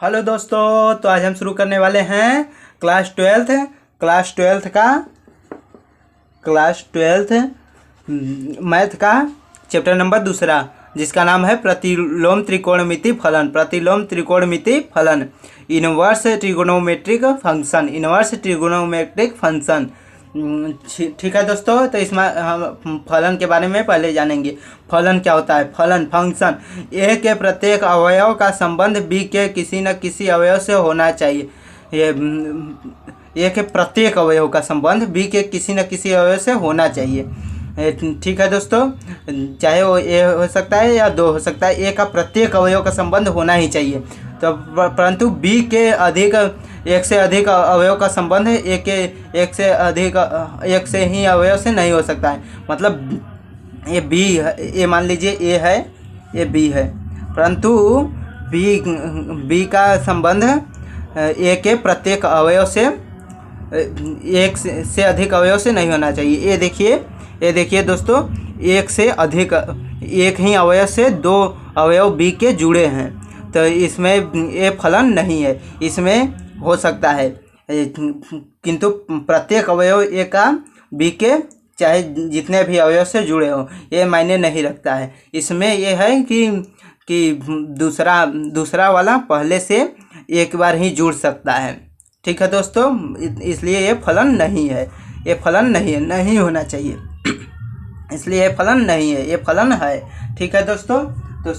Hello दोस्तों, तो आज हम शुरू करने वाले हैं क्लास ट्वेल्थ मैथ का चैप्टर नंबर 2, जिसका नाम है प्रतिलोम त्रिकोणमिति फलन इनवर्स ट्रिगोनोमेट्रिक फंक्शन। ठीक है दोस्तों, तो इसमें हम फलन के बारे में पहले जानेंगे। फलन क्या होता है? फलन फंक्शन ए के प्रत्येक अवयव का संबंध बी के किसी न किसी अवयव से होना चाहिए। ये ए के प्रत्येक अवयव का संबंध बी के किसी न किसी अवयव से होना चाहिए। ठीक है दोस्तों, चाहे वो ए हो सकता है या दो हो सकता है, ए का प्रत्येक अवयव का संबंध होना ही चाहिए। तो परंतु बी के एक से अधिक अवयव का संबंध एक से ही अवयव से नहीं हो सकता है। मतलब ये बी है, ये मान लीजिए ए है, ये बी है, परंतु बी का संबंध ए के प्रत्येक अवयव से एक से अधिक अवयव से नहीं होना चाहिए। ये देखिए दोस्तों, एक ही अवयव से दो अवयव बी के जुड़े हैं, तो इसमें ये फलन नहीं है। इसमें हो सकता है, किंतु प्रत्येक अवयव ए का बी के चाहे जितने भी अवयव से जुड़े हो, ये मायने नहीं रखता है। इसमें ये है कि दूसरा वाला पहले से एक बार ही जुड़ सकता है। ठीक है दोस्तों, इसलिए ये फलन नहीं है, नहीं होना चाहिए। इसलिए ये फलन नहीं है, ये फलन है। ठीक है दोस्तों, तो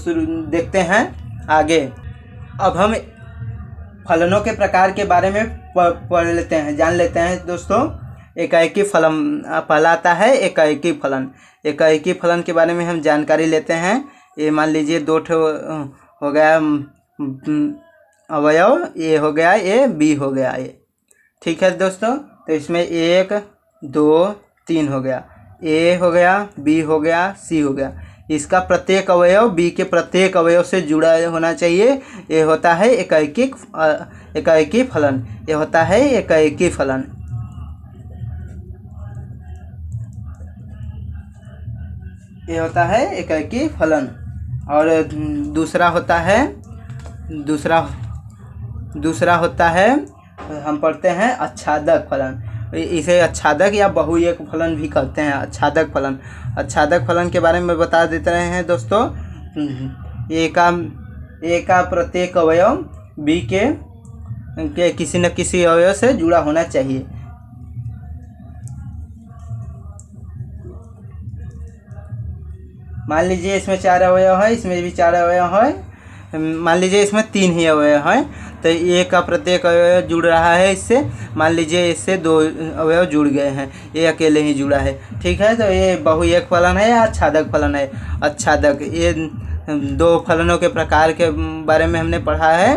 देखते हैं आगे। अब हम फलनों के प्रकार के बारे में जान लेते हैं दोस्तों। एकाएकी फलन पहला आता है, एकाएकी फलन। एकाएकी फलन के बारे में हम जानकारी लेते हैं। ये मान लीजिए दो हो गया अवयव, ए हो गया ए, बी हो गया ए। ठीक है दोस्तों, तो इसमें 1 2 3 हो गया, ए हो गया, बी हो गया, सी हो गया। इसका प्रत्येक अवयव बी के प्रत्येक अवयव से जुड़ा होना चाहिए। ये होता है एकाएकी फलन। ये होता है एकाएकी फलन। ये होता है एकाएकी फलन। और दूसरा होता है हम पढ़ते हैं आच्छादक फलन। इसे आच्छादक या बहुएक फलन भी कहते हैं। आच्छादक फलन के बारे में बता देते रहे हैं दोस्तों। ए का प्रत्येक अवयव बी के किसी न किसी अवयव से जुड़ा होना चाहिए। मान लीजिए इसमें 4 अवयव है, इसमें भी 4 अवयव है। मान लीजिए इसमें 3 ही अवयव हैं, तो ए का प्रत्येक अवयव जुड़ रहा है इससे। मान लीजिए इससे 2 अवयव जुड़ गए हैं, ये अकेले ही जुड़ा है। ठीक है, तो ये बहुएक फलन है या आच्छादक फलन है। आच्छादक, ये 2 फलनों के प्रकार के बारे में हमने पढ़ा है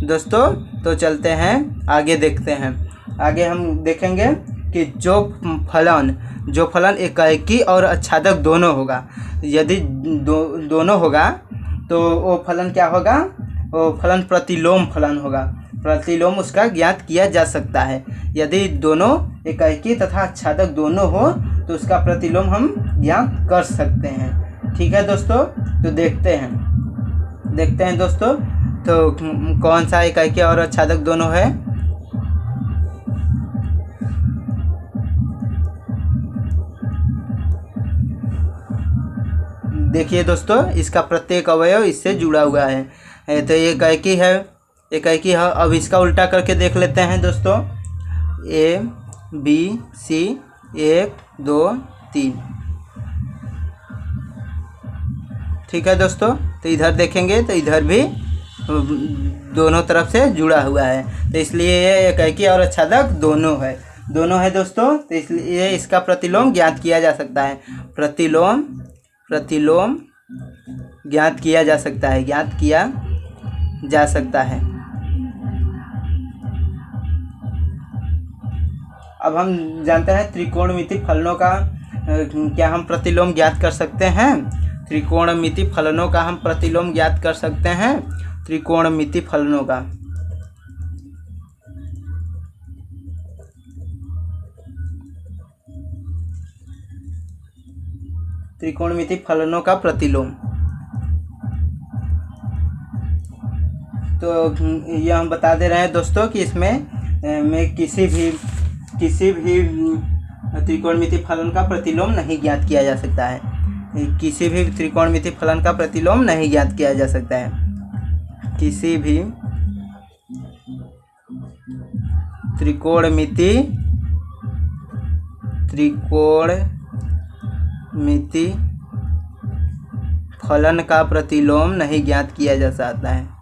दोस्तों। तो चलते हैं आगे, देखते हैं। आगे हम देखेंगे कि जो फलन एकाएकी और आच्छादक दोनों होगा। यदि दोनों होगा तो वो फलन क्या होगा? वो फलन प्रतिलोम फलन होगा। प्रतिलोम उसका ज्ञात किया जा सकता है। यदि दोनों एकाएकी तथा आच्छादक दोनों हो तो उसका प्रतिलोम हम ज्ञात कर सकते हैं। ठीक है दोस्तों, तो देखते हैं दोस्तों, तो कौन सा एकाएकी और आच्छादक दोनों है। देखिए दोस्तों, इसका प्रत्येक अवयव इससे जुड़ा हुआ है, तो ये एकाएकी है। अब इसका उल्टा करके देख लेते हैं दोस्तों। A B C 1 2 3। ठीक है दोस्तों, तो इधर देखेंगे तो इधर भी दोनों तरफ से जुड़ा हुआ है, तो इसलिए ये एकाएकी और आच्छादक दोनों है दोस्तों। तो इसलिए इसका प्रतिलोम ज्ञात किया जा सकता है। प्रतिलोम ज्ञात किया जा सकता है। अब हम जानते हैं त्रिकोणमिति फलनों का क्या हम प्रतिलोम ज्ञात कर सकते हैं। त्रिकोणमिति फलनों का हम प्रतिलोम ज्ञात कर सकते हैं। त्रिकोणमिति फलनों का प्रतिलोम। तो ये हम बता दे रहे हैं दोस्तों कि इसमें में किसी भी त्रिकोणमिति फलन का प्रतिलोम नहीं ज्ञात किया जा सकता है। किसी भी त्रिकोणमिति फलन का प्रतिलोम नहीं ज्ञात किया जा सकता है। किसी भी त्रिकोणमिति फलन का प्रतिलोम नहीं ज्ञात किया जा सकता है।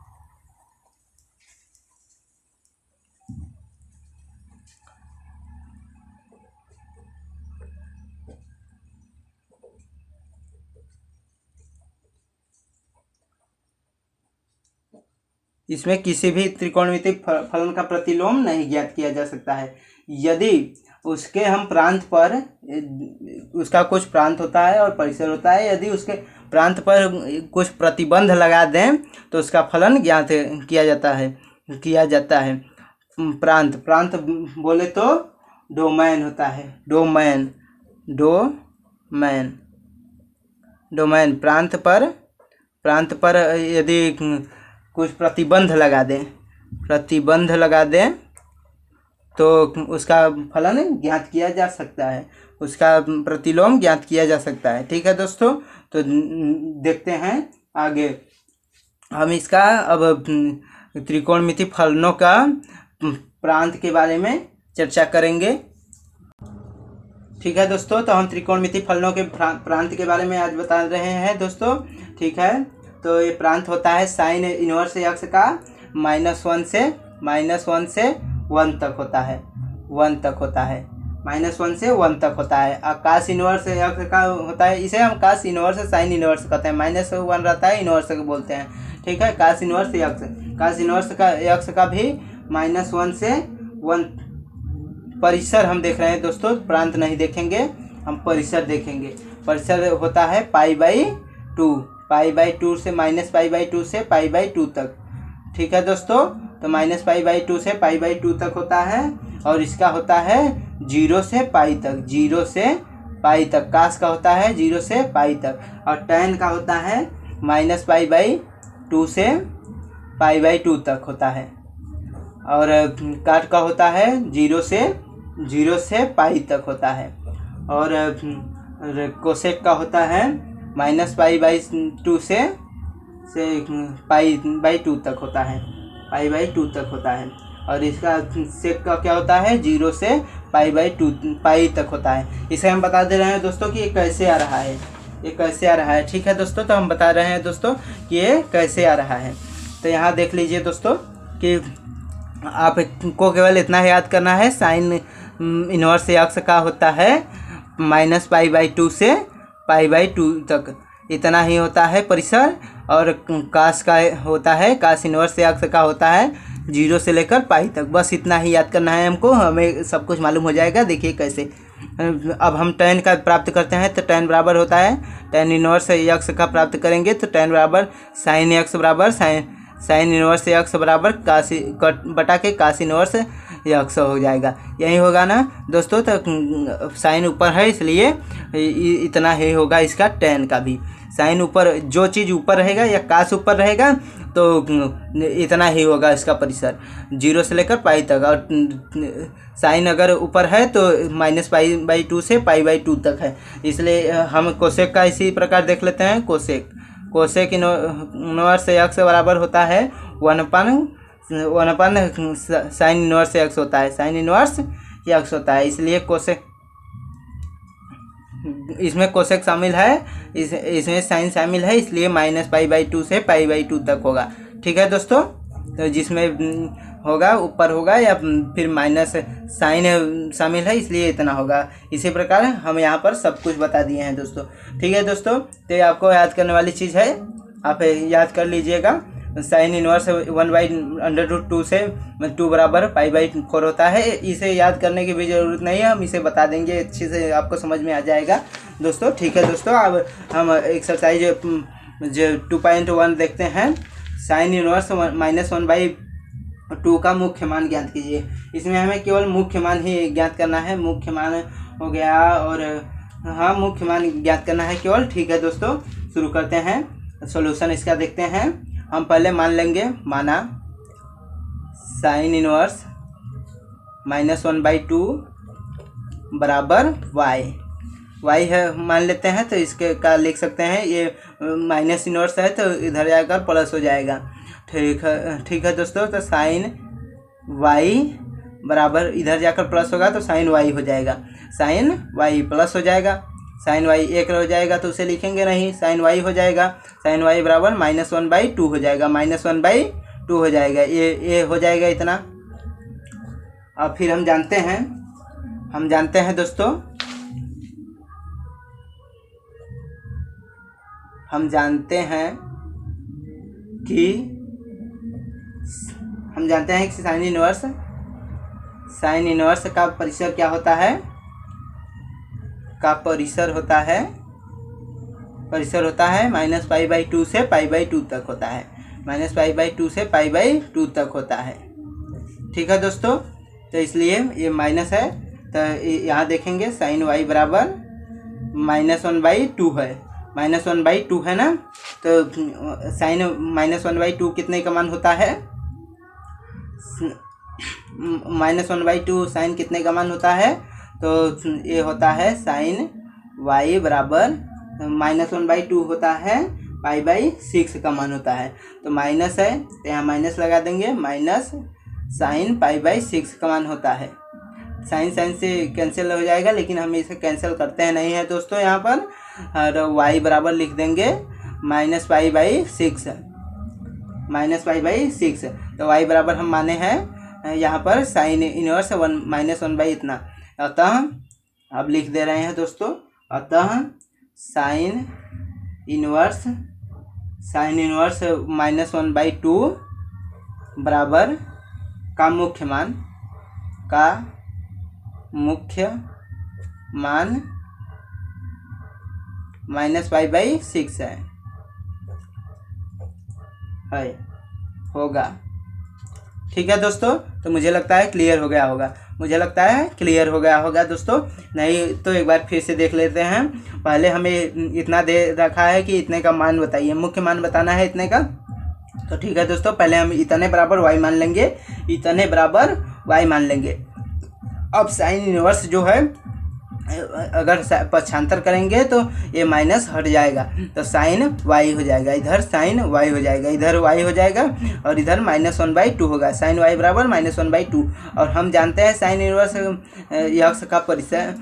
इसमें किसी भी त्रिकोणमिति फलन का प्रतिलोम नहीं ज्ञात किया जा सकता है। यदि उसके हम प्रांत पर, उसका कुछ प्रांत होता है और परिसर होता है, यदि उसके प्रांत पर कुछ प्रतिबंध लगा दें तो उसका फलन ज्ञात किया जाता है। प्रांत बोले तो डोमेन होता है। डोमेन प्रांत पर यदि कुछ प्रतिबंध लगा दें तो उसका फलन ज्ञात किया जा सकता है, उसका प्रतिलोम ज्ञात किया जा सकता है। ठीक है दोस्तों, तो देखते हैं आगे हम इसका अब त्रिकोणमिति फलनों का प्रांत के बारे में चर्चा करेंगे। ठीक है दोस्तों, तो हम त्रिकोणमिति फलनों के प्रांत के बारे में आज बता रहे हैं दोस्तों। ठीक है, तो ये प्रांत होता है साइन इनवर्स एक्स का -1 से 1 तक होता है। -1 से 1 तक होता है। और कास इनवर्स एक्स का होता है, इसे हम कास इनवर्स साइन इनवर्स कहते हैं। -1 रहता है, इनवर्स को बोलते हैं। ठीक है, कास इनवर्स एक्स का भी -1 से 1। परिसर हम देख रहे हैं दोस्तों, प्रांत नहीं देखेंगे, हम परिसर देखेंगे। परिसर होता है π/2 से -π/2 से π/2 तक। ठीक है दोस्तों, तो -π/2 से π/2 तक होता है। और इसका होता है 0 से π तक। कास का होता है 0 से π तक। और टैन का होता है -π/2 से π/2 तक होता है। और काट का होता है 0 से π तक होता है। और कोसेक का होता है -π/2 से π/2 तक होता है। π/2 तक होता है। और इसका सेक का क्या होता है 0 से π तक होता है। इसे हम बता दे रहे हैं दोस्तों कि ये कैसे आ रहा है। ठीक है दोस्तों, तो हम बता रहे हैं दोस्तों कि ये कैसे आ रहा है। तो यहाँ देख लीजिए दोस्तों कि आपको केवल इतना याद करना है, साइन इनवर्स एक्स का होता है -π/2 से π/2 तक, इतना ही होता है परिसर। और कास का होता है, कास इनवर्स एक्स का होता है 0 से लेकर π तक। बस इतना ही याद करना है हमको, हमें सब कुछ मालूम हो जाएगा। देखिए कैसे। अब हम टैन का प्राप्त करते हैं, तो टैन बराबर होता है, टैन इनवर्स एक्स का प्राप्त करेंगे तो टैन बराबर साइन एक्स बराबर साइन इनवर्स एक्स बराबर कास बटा के कास इनवर्स एक्स हो जाएगा। यही होगा ना दोस्तों। तो साइन ऊपर है इसलिए इतना ही होगा इसका टैन का भी। साइन ऊपर, जो चीज़ ऊपर रहेगा या कास ऊपर रहेगा तो इतना ही होगा इसका परिसर 0 से लेकर π तक। और साइन अगर ऊपर है तो -π/2 से π/2 तक है। इसलिए हम कोसेक का इसी प्रकार देख लेते हैं। कोसेक इनवर्स एक्स बराबर होता है 1/, साइन इनवर्स एक्स होता है, साइन इनवर्स एक्स होता है। इसलिए कोसेक, इसमें कोसेक शामिल है, इसमें साइन शामिल है, इसलिए -π/2 से π/2 तक होगा। ठीक है दोस्तों, तो जिसमें होगा ऊपर होगा या फिर माइनस साइन शामिल है इसलिए इतना होगा। इसी प्रकार हम यहाँ पर सब कुछ बता दिए हैं दोस्तों। ठीक है दोस्तों, तो आपको याद करने वाली चीज़ है, आप याद कर लीजिएगा। साइन इनवर्स 1/√2 से 2 बराबर π/4 होता है। इसे याद करने की भी ज़रूरत नहीं है, हम इसे बता देंगे, अच्छे से आपको समझ में आ जाएगा दोस्तों। ठीक है दोस्तों, अब हम एक्सरसाइज जो 2.1 देखते हैं। साइन इनवर्स -1/2 का मुख्य मान ज्ञात कीजिए। इसमें हमें केवल मुख्य मान ही ज्ञात करना है। मुख्य मान हो गया, और हाँ मुख्य मान ज्ञात करना है केवल। ठीक है दोस्तों, शुरू करते हैं। सॉल्यूशन इसका देखते हैं। हम पहले मान लेंगे, माना साइन इनवर्स -1/2 बराबर वाई। वाई है मान लेते हैं, तो इसके का लिख सकते हैं, ये माइनस इनवर्स है तो इधर जाकर प्लस हो जाएगा। ठीक है दोस्तों, तो साइन वाई बराबर इधर जाकर प्लस होगा तो साइन वाई हो जाएगा, साइन वाई प्लस हो जाएगा। साइन वाई एक हो जाएगा तो उसे लिखेंगे नहीं, साइन वाई हो जाएगा। साइन वाई बराबर -1/2 हो जाएगा, -1/2 हो जाएगा, ये हो जाएगा इतना। अब फिर हम जानते हैं दोस्तों, हम जानते हैं कि साइन इनवर्स का परिसर क्या होता है, परिसर होता है -π/2 से π/2 तक होता है, -π/2 से π/2 तक होता है। ठीक है दोस्तों, तो इसलिए ये माइनस है, तो यहाँ देखेंगे साइन वाई बराबर -1/2 है, -1/2 है ना, तो साइन -1/2 कितने का मान होता है, -1/2 साइन कितने का मान होता है, तो ये होता है साइन वाई बराबर -1/2 होता है, π/6 का मान होता है। तो माइनस है तो यहाँ माइनस लगा देंगे, माइनस साइन π/6 का मान होता है। साइन से कैंसिल हो जाएगा, लेकिन हम इसे कैंसिल करते हैं नहीं है दोस्तों यहाँ पर, और वाई बराबर लिख देंगे -π/6, -π/6। तो वाई बराबर हम माने हैं यहाँ पर साइन इनवर्स -1/ इतना, अतः अब लिख दे रहे हैं दोस्तों, अतः साइन इनवर्स -1/2 बराबर का मुख्य मान -π/6 होगा। ठीक है दोस्तों, तो मुझे लगता है क्लियर हो गया होगा, दोस्तों। नहीं तो एक बार फिर से देख लेते हैं। पहले हमें इतना दे रखा है कि इतने का मान बताइए, मुख्य मान बताना है इतने का। तो ठीक है दोस्तों, पहले हम इतने बराबर वाई मान लेंगे, अब साइन इनवर्स जो है अगर पक्षांतर करेंगे तो ये माइनस हट जाएगा, तो साइन वाई हो जाएगा, इधर साइन वाई हो जाएगा, इधर वाई हो जाएगा, और इधर -1/2 होगा, साइन वाई बराबर -1/2। और हम जानते हैं साइन इनवर्स यक्स का परिसर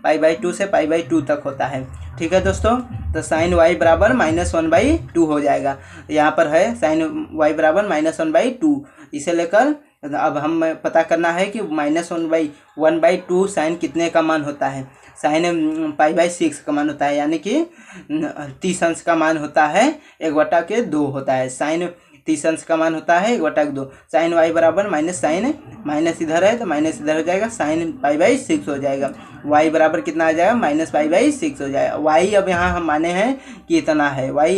-π/2 से π/2 तक होता है। ठीक है दोस्तों, तो साइन वाई बराबर -1/2 हो जाएगा, यहाँ पर है साइन वाई बराबर -1/2। इसे लेकर अब हम पता करना है कि -1/2 साइन कितने का मान होता है, साइन π/6 का मान होता है, यानी कि 30 अंश का मान होता है, 1/2 होता है, साइन 30 अंश का मान होता है 1/2। साइन वाई बराबर माइनस इधर है तो माइनस इधर हो जाएगा, साइन π/6 हो जाएगा, वाई बराबर कितना आ जाएगा -π/6 हो जाएगा। वाई अब यहाँ हम माने हैं कि इतना है, वाई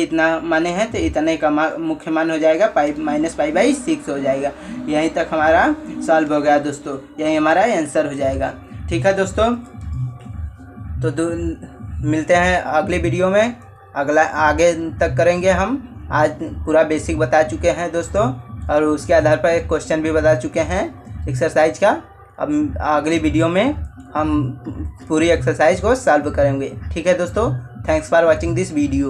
इतना माने हैं, तो इतने का मुख्य मान हो जाएगा -π/6 हो जाएगा। यहीं तक हमारा सॉल्व हो गया दोस्तों, यही हमारा आंसर हो जाएगा। ठीक है दोस्तों, तो मिलते हैं अगले वीडियो में, आगे तक करेंगे हम। आज पूरा बेसिक बता चुके हैं दोस्तों, और उसके आधार पर एक क्वेश्चन भी बता चुके हैं एक्सरसाइज का। अब अगली वीडियो में हम पूरी एक्सरसाइज को सॉल्व करेंगे। ठीक है दोस्तों, thanks for watching this video.